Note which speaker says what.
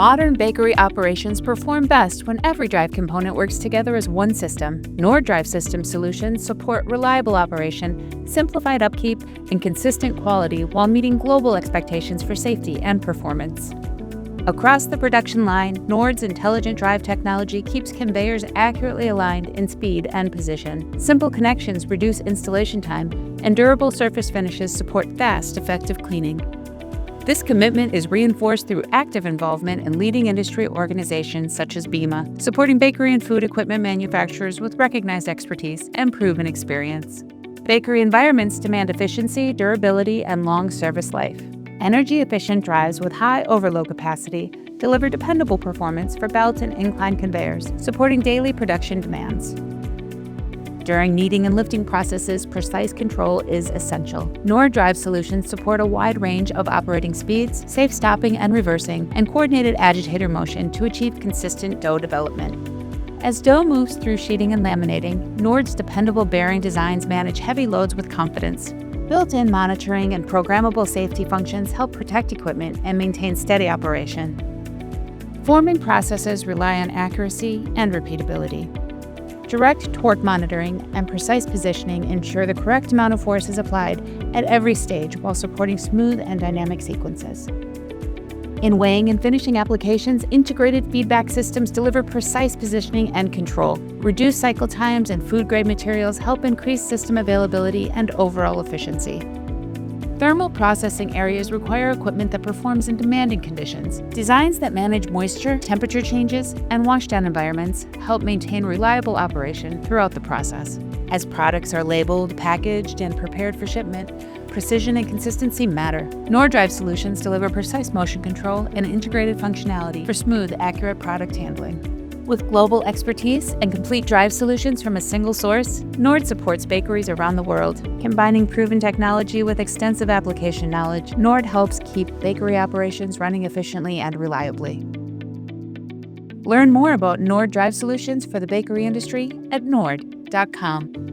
Speaker 1: Modern bakery operations perform best when every drive component works together as one system. NORD drive system solutions support reliable operation, simplified upkeep, and consistent quality while meeting global expectations for safety and performance. Across the production line, NORD's intelligent drive technology keeps conveyors accurately aligned in speed and position. Simple connections reduce installation time, and durable surface finishes support fast, effective cleaning. This commitment is reinforced through active involvement in leading industry organizations such as BEMA, supporting bakery and food equipment manufacturers with recognized expertise and proven experience. Bakery environments demand efficiency, durability, and long service life. Energy-efficient drives with high overload capacity deliver dependable performance for belt and incline conveyors, supporting daily production demands. During kneading and lifting processes, precise control is essential. NORD drive solutions support a wide range of operating speeds, safe stopping and reversing, and coordinated agitator motion to achieve consistent dough development. As dough moves through sheeting and laminating, NORD's dependable bearing designs manage heavy loads with confidence. Built-in monitoring and programmable safety functions help protect equipment and maintain steady operation. Forming processes rely on accuracy and repeatability. Direct torque monitoring and precise positioning ensure the correct amount of force is applied at every stage while supporting smooth and dynamic sequences. In weighing and finishing applications, integrated feedback systems deliver precise positioning and control. Reduced cycle times and food-grade materials help increase system availability and overall efficiency. Thermal processing areas require equipment that performs in demanding conditions. Designs that manage moisture, temperature changes, and washdown environments help maintain reliable operation throughout the process. As products are labeled, packaged, and prepared for shipment, precision and consistency matter. NORD drive solutions deliver precise motion control and integrated functionality for smooth, accurate product handling. With global expertise and complete drive solutions from a single source, NORD supports bakeries around the world. Combining proven technology with extensive application knowledge, NORD helps keep bakery operations running efficiently and reliably. Learn more about NORD drive solutions for the bakery industry at nord.com.